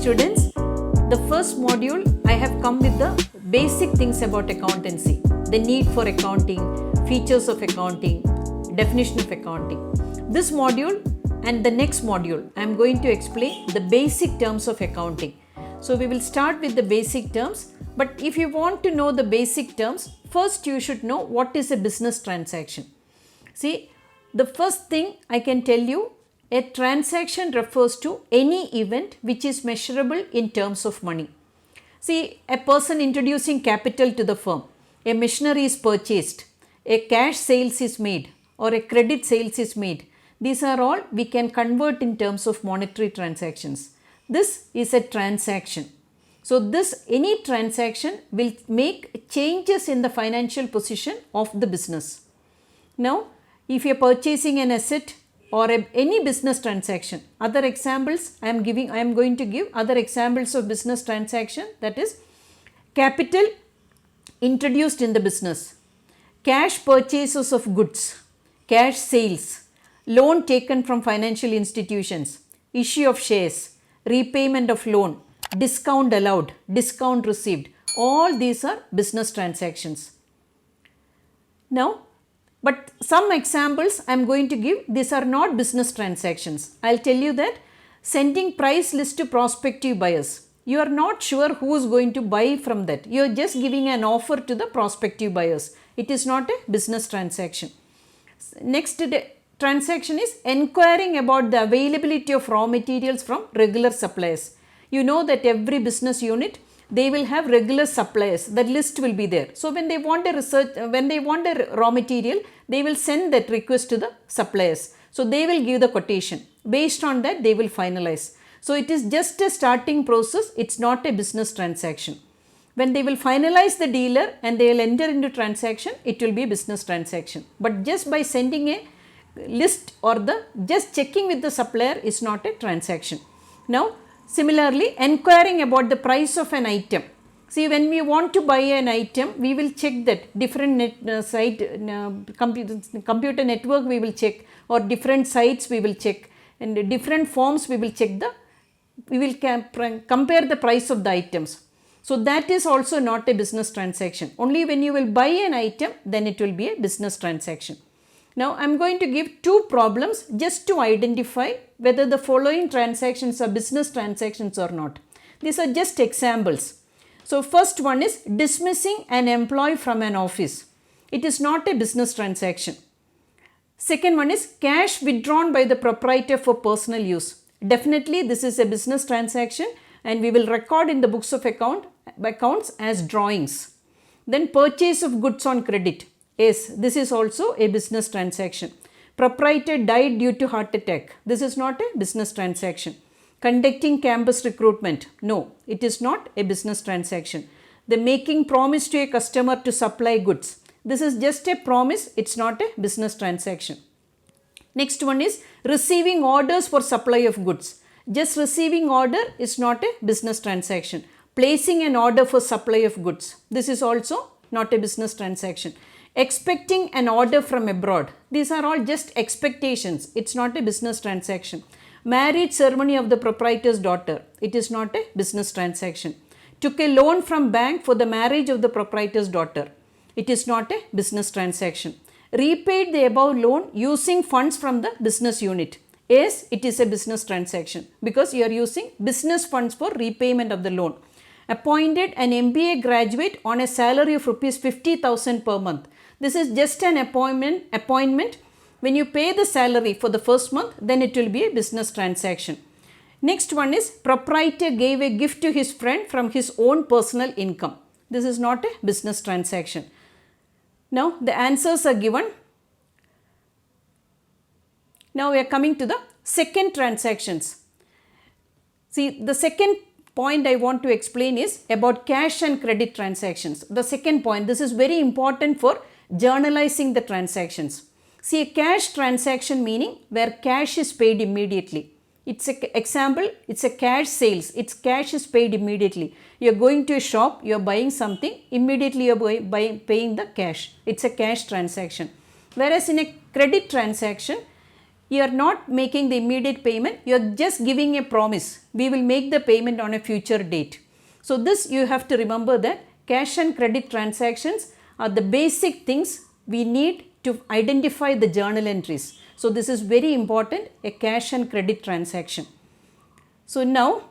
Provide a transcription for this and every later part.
students, the first module I have come with the basic things about accountancy, the need for accounting, features of accounting, definition of accounting. This module and the next module I am going to explain the basic terms of accounting. So we will start with the basic terms, but if you want to know the basic terms, first you should know what is a business transaction. See, the first thing I can tell you, a transaction refers to any event which is measurable in terms of money. See, a person introducing capital to the firm, a machinery is purchased, a cash sales is made, or a credit sales is made. These are all we can convert in terms of monetary transactions. This is a transaction. So any transaction will make changes in the financial position of the business. Now, if you are purchasing an asset or any business transaction, other examples I am going to give other examples of business transaction, that is capital introduced in the business, cash purchases of goods, cash sales, loan taken from financial institutions, issue of shares, repayment of loan, discount allowed, discount received, all these are business transactions. Now, but some examples I am going to give, these are not business transactions. I will tell you that sending price list to prospective buyers, you are not sure who is going to buy from that. You are just giving an offer to the prospective buyers. It is not a business transaction. Next transaction is inquiring about the availability of raw materials from regular suppliers. You know that every business unit, they will have regular suppliers, that list will be there. So when they want a raw material, they will send that request to the suppliers. So they will give the quotation. Based on that, they will finalize. So it is just a starting process, it is not a business transaction. When they will finalize the dealer and they will enter into transaction, it will be a business transaction. But just by sending a list or just checking with the supplier is not a transaction. Now, similarly, inquiring about the price of an item. See, when we want to buy an item, we will check that different computer network we will check, or different sites we will check, and different forms we will check we will compare the price of the items. So that is also not a business transaction. Only when you will buy an item, then it will be a business transaction. Now, I am going to give two problems just to identify whether the following transactions are business transactions or not. These are just examples. So, first one is dismissing an employee from an office. It is not a business transaction. Second one is cash withdrawn by the proprietor for personal use. Definitely this is a business transaction and we will record in the books of accounts as drawings. Then purchase of goods on credit. Yes, this is also a business transaction. Proprietor died due to heart attack. This is not a business transaction. Conducting campus recruitment. No, it is not a business transaction. The making promise to a customer to supply goods. This is just a promise. It's not a business transaction. Next one is receiving orders for supply of goods. Just receiving order is not a business transaction. Placing an order for supply of goods. This is also not a business transaction. Expecting an order from abroad. These are all just expectations. It's not a business transaction. Marriage ceremony of the proprietor's daughter. It is not a business transaction. Took a loan from bank for the marriage of the proprietor's daughter. It is not a business transaction. Repaid the above loan using funds from the business unit. Yes, it is a business transaction because you are using business funds for repayment of the loan. Appointed an MBA graduate on a salary of rupees 50,000 per month. This is just an appointment. When you pay the salary for the first month, then it will be a business transaction. Next one is proprietor gave a gift to his friend from his own personal income. This is not a business transaction. Now the answers are given. Now we are coming to the second transactions. See, the second point I want to explain is about cash and credit transactions. The second point, this is very important for journalizing the transactions. See, a cash transaction meaning where cash is paid immediately. It's an example, it's a cash sales, it's cash is paid immediately. You are going to a shop, you are buying something, immediately you are paying the cash. It's a cash transaction. Whereas in a credit transaction, you are not making the immediate payment, you are just giving a promise. We will make the payment on a future date. So this you have to remember that cash and credit transactions are the basic things we need to identify the journal entries. So this is very important, a cash and credit transaction. So now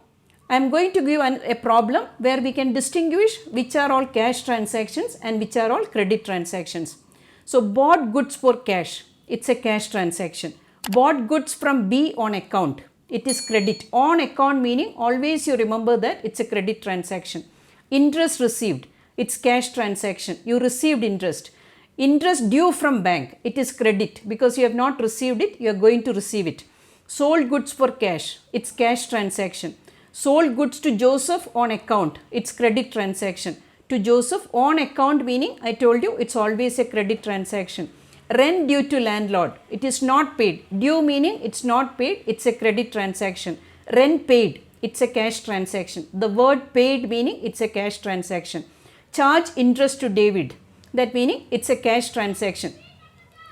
I am going to give a problem where we can distinguish which are all cash transactions and which are all credit transactions. So bought goods for cash, it's a cash transaction. Bought goods from B on account, it is credit. On account meaning always you remember that it's a credit transaction. Interest received, it's cash transaction, you received interest. Interest due from bank, it is credit because you have not received it, you are going to receive it. Sold goods for cash, it's cash transaction. Sold goods to Joseph on account, it's credit transaction. To Joseph on account meaning I told you it's always a credit transaction. Rent due to landlord, it is not paid. Due meaning it's not paid, it's a credit transaction. Rent paid, it's a cash transaction. The word paid meaning it's a cash transaction. Charge interest to David, that meaning it's a cash transaction,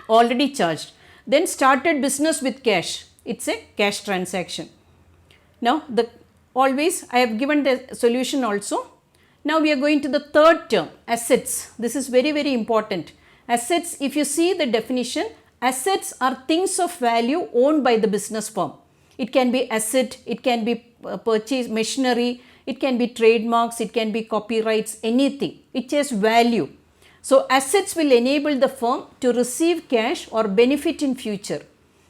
already charged. Then started business with cash, it's a cash transaction. Now always I have given the solution also. Now we are going to the third term, assets. This is very, very important. Assets, if you see the definition, assets are things of value owned by the business firm. It can be asset, it can be purchase machinery, it can be trademarks, it can be copyrights, anything. It has value. So assets will enable the firm to receive cash or benefit in future.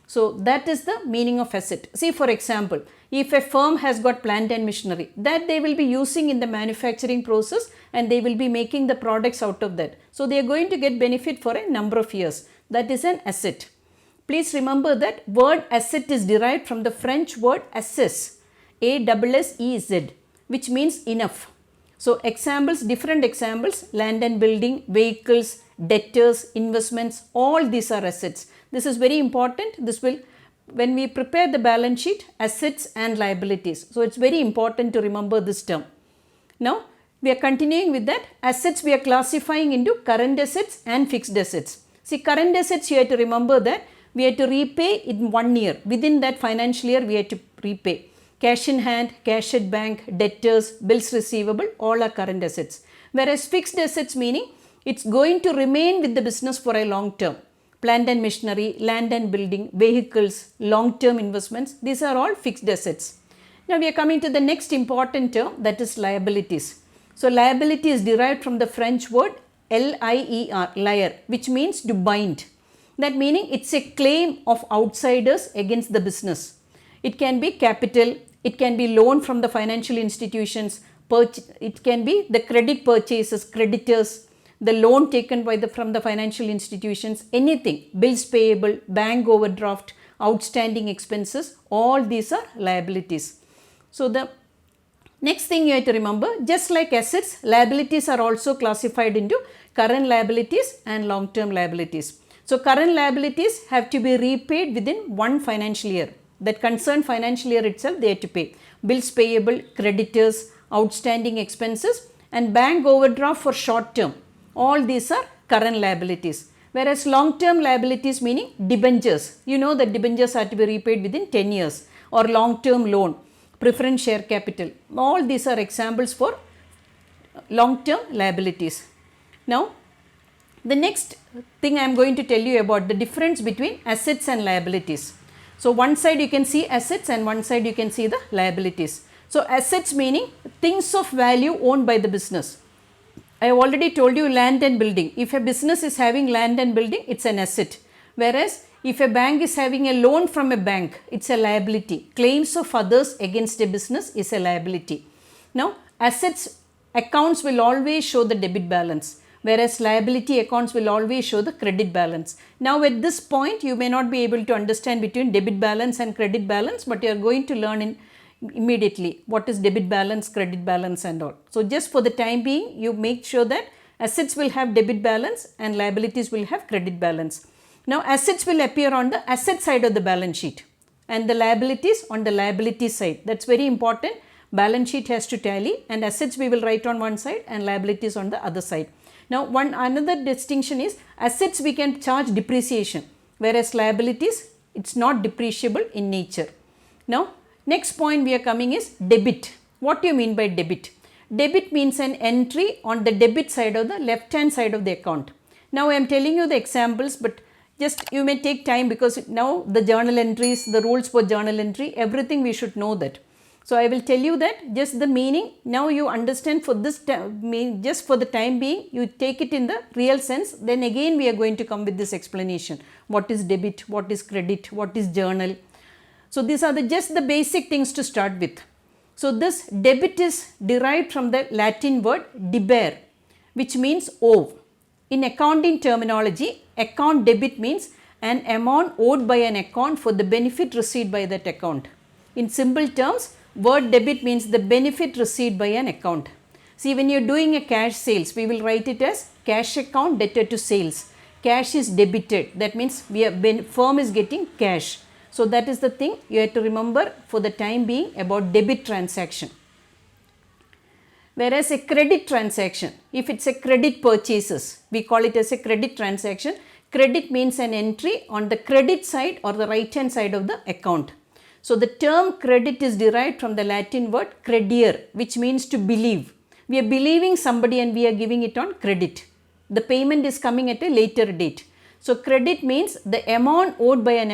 So that is the meaning of asset. See, for example, if a firm has got plant and machinery, that they will be using in the manufacturing process and they will be making the products out of that. So they are going to get benefit for a number of years. That is an asset. Please remember that word asset is derived from the French word assess, A-S-S-E-Z, which means enough. So examples, different examples, land and building, vehicles, debtors, investments, all these are assets. This is very important. This will, when we prepare the balance sheet, assets and liabilities. So it's very important to remember this term. Now we are continuing with that. Assets we are classifying into current assets and fixed assets. See, current assets you have to remember that we have to repay in 1 year. Within that financial year we have to repay. Cash in hand, cash at bank, debtors, bills receivable, all are current assets. Whereas fixed assets meaning it's going to remain with the business for a long term. Plant and machinery, land and building, vehicles, long term investments, these are all fixed assets. Now we are coming to the next important term, that is liabilities. So liability is derived from the French word L-I-E-R, lier, which means to bind. That meaning it's a claim of outsiders against the business. It can be capital, it can be loan from the financial institutions, it can be the credit purchases, creditors, the loan taken by from the financial institutions, anything, bills payable, bank overdraft, outstanding expenses, all these are liabilities. So the next thing you have to remember, just like assets, liabilities are also classified into current liabilities and long-term liabilities. So current liabilities have to be repaid within 1 financial year. That concerned financial year itself they have to pay. Bills payable, creditors, outstanding expenses, and bank overdraft for short term. All these are current liabilities. Whereas long-term liabilities meaning debentures. You know that debentures are to be repaid within 10 years, or long-term loan, preference share capital. All these are examples for long-term liabilities. Now, the next thing I am going to tell you about the difference between assets and liabilities. So one side you can see assets and one side you can see the liabilities. So assets meaning things of value owned by the business. I have already told you land and building. If a business is having land and building, it's an asset. Whereas if a bank is having a loan from a bank, it's a liability. Claims of others against a business is a liability. Now assets accounts will always show the debit balance, whereas liability accounts will always show the credit balance. Now at this point you may not be able to understand between debit balance and credit balance, but you are going to learn immediately what is debit balance, credit balance and all. So just for the time being you make sure that assets will have debit balance and liabilities will have credit balance. Now assets will appear on the asset side of the balance sheet and the liabilities on the liability side. That's very important. Balance sheet has to tally, and assets we will write on one side and liabilities on the other side. Now another distinction is assets we can charge depreciation, whereas liabilities It's not depreciable in nature. Now, next point we are coming is debit. What do you mean by debit? Debit means an entry on the debit side of the left hand side of the account. Now, I am telling you the examples, but just you may take time because now the journal entries, the rules for journal entry, everything we should know that. So, I will tell you that just the meaning, now you understand for this just for the time being, you take it in the real sense, then again we are going to come with this explanation. What is debit, what is credit, what is journal. So, these are just the basic things to start with. So, this debit is derived from the Latin word debere, which means owe. In accounting terminology, account debit means an amount owed by an account for the benefit received by that account. In simple terms, word debit means the benefit received by an account. See, when you are doing a cash sales, we will write it as cash account debtor to sales. Cash is debited, that means firm is getting cash. So, that is the thing you have to remember for the time being about debit transaction. Whereas a credit transaction, if it is a credit purchases, we call it as a credit transaction. Credit means an entry on the credit side or the right hand side of the account. So, the term credit is derived from the Latin word credere, which means to believe. We are believing somebody and we are giving it on credit. The payment is coming at a later date. So, credit means the amount owed by an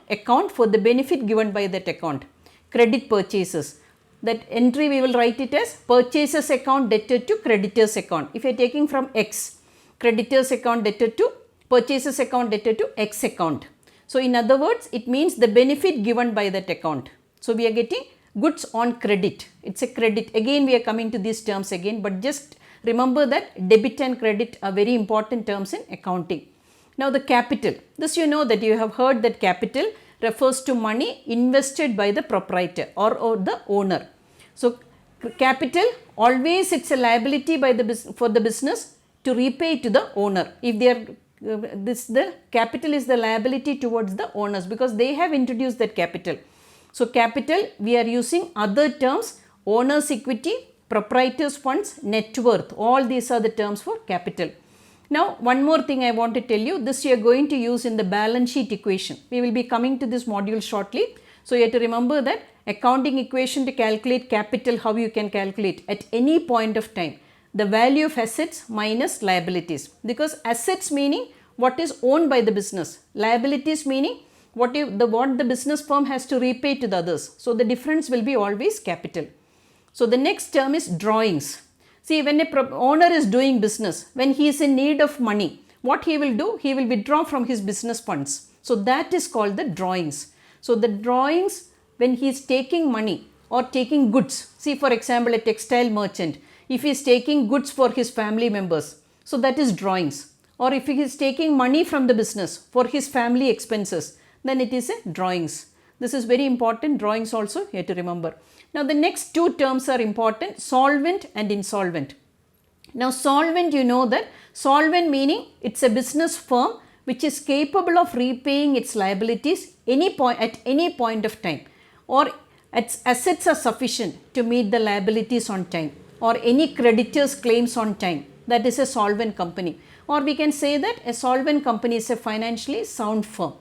account for the benefit given by that account. Credit purchases. That entry we will write it as purchases account debtor to creditors account. If you are taking from X, creditors account debtor to purchases account debtor to X account. So, in other words, it means the benefit given by that account. So, we are getting goods on credit. It's a credit. Again, we are coming to these terms again, but just remember that debit and credit are very important terms in accounting. Now, the capital. This you know that you have heard that capital refers to money invested by the proprietor or the owner. So, capital always it's a liability by for the business to repay to the owner. If they are the capital is the liability towards the owners because they have introduced that capital. So, capital we are using other terms, owner's equity, proprietor's funds, net worth, all these are the terms for capital. Now, one more thing I want to tell you, this you are going to use in the balance sheet equation. We will be coming to this module shortly. So, you have to remember that accounting equation to calculate capital, how you can calculate at any point of time. The value of assets minus liabilities, because assets meaning what is owned by the business, liabilities meaning what the business firm has to repay to the others. So, the difference will be always capital. So, the next term is drawings. See, when a owner is doing business, when he is in need of money, what he will do? He will withdraw from his business funds. So, that is called the drawings. So, the drawings when he is taking money or taking goods, see for example a textile merchant, if he is taking goods for his family members, so that is drawings. Or if he is taking money from the business for his family expenses, then it is a drawings. This is very important, drawings also you have to remember. Now, the next two terms are important, solvent and insolvent. Now, solvent you know that, solvent meaning it is a business firm which is capable of repaying its liabilities at any point of time, or its assets are sufficient to meet the liabilities on time, or any creditors claims on time. That is a solvent company, or we can say that a solvent company is a financially sound firm.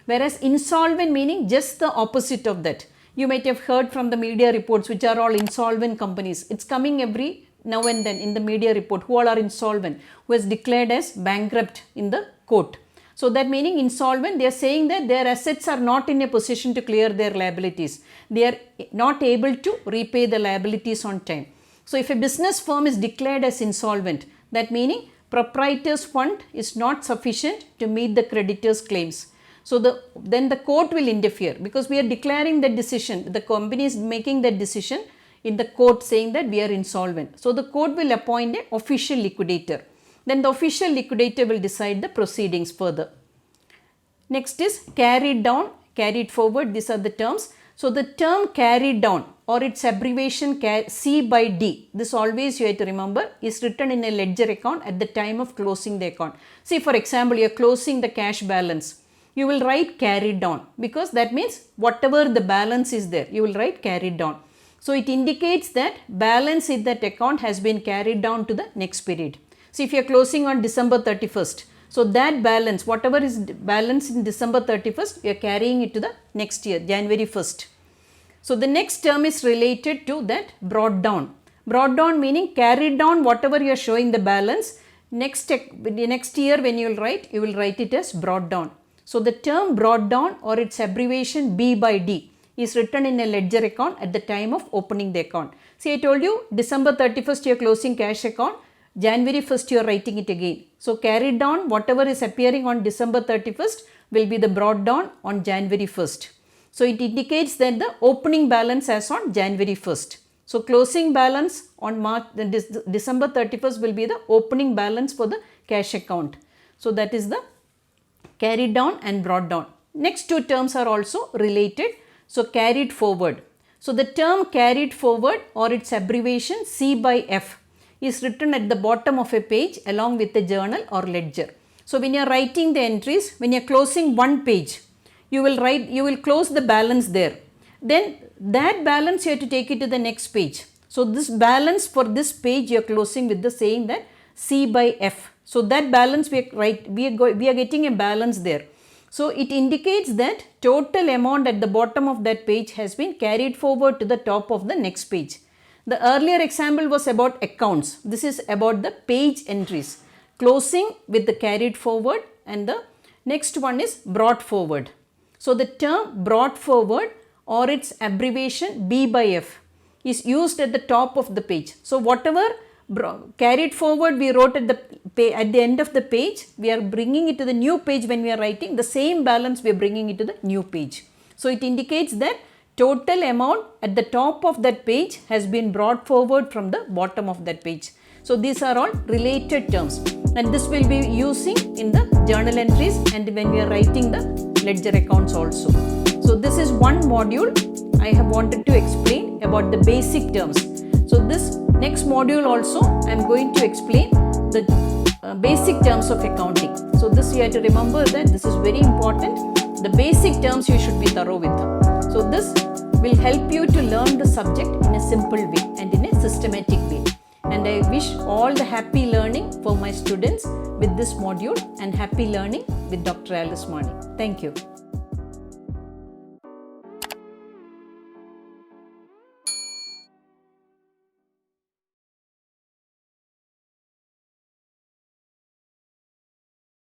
Whereas insolvent meaning just the opposite of that. You might have heard from the media reports which are all insolvent companies. It's coming every now and then in the media report who all are insolvent, who is declared as bankrupt in the court. So, that meaning insolvent, they are saying that their assets are not in a position to clear their liabilities. They are not able to repay the liabilities on time. So, if a business firm is declared as insolvent, that meaning proprietor's fund is not sufficient to meet the creditor's claims. So, then the court will interfere because we are declaring that decision, the company is making that decision in the court saying that we are insolvent. So, the court will appoint an official liquidator. Then the official liquidator will decide the proceedings further. Next is carried down, carried forward, these are the terms. So, the term carried down or its abbreviation C by D, this always you have to remember, is written in a ledger account at the time of closing the account. See, for example, you are closing the cash balance. You will write carried down because that means whatever the balance is there, you will write carried down. So, it indicates that balance in that account has been carried down to the next period. So, if you are closing on December 31st, So that balance, whatever is balance in December 31st, we are carrying it to the next year, January 1st. So the next term is related to that brought down. Brought down meaning carried down whatever you are showing the balance. Next year when you will write it as brought down. So the term brought down, or its abbreviation B by D, is written in a ledger account at the time of opening the account. See, I told you December 31st you are closing cash account, January 1st you are writing it again. So carried down, whatever is appearing on December 31st will be the brought down on January 1st. So it indicates that the opening balance as on January 1st. So closing balance on December 31st will be the opening balance for the cash account. So that is the carried down and brought down. Next two terms are also related. So carried forward. So the term carried forward, or its abbreviation C by F, is written at the bottom of a page along with the journal or ledger. So when you are writing the entries, when you are closing one page, you will close the balance there. Then that balance you have to take it to the next page. So this balance for this page you are closing with the saying that C by F. So that balance we are getting a balance there. So it indicates that total amount at the bottom of that page has been carried forward to the top of the next page. The earlier example was about accounts. This is about the page entries. Closing with the carried forward, and the next one is brought forward. So the term brought forward, or its abbreviation B by F, is used at the top of the page. So whatever carried forward we wrote at the end of the page, we are bringing it to the new page. When we are writing the same balance, we are bringing it to the new page. So it indicates that total amount at the top of that page has been brought forward from the bottom of that page. So these are all related terms, and this will be using in the journal entries and when we are writing the ledger accounts also. So this is one module I have wanted to explain about the basic terms. So this next module also I am going to explain the basic terms of accounting. So this you have to remember that this is very important. The basic terms you should be thorough with. So this will help you to learn the subject in a simple way and in a systematic way. And I wish all the happy learning for my students with this module, and happy learning with Dr. Alice Mani. Thank you.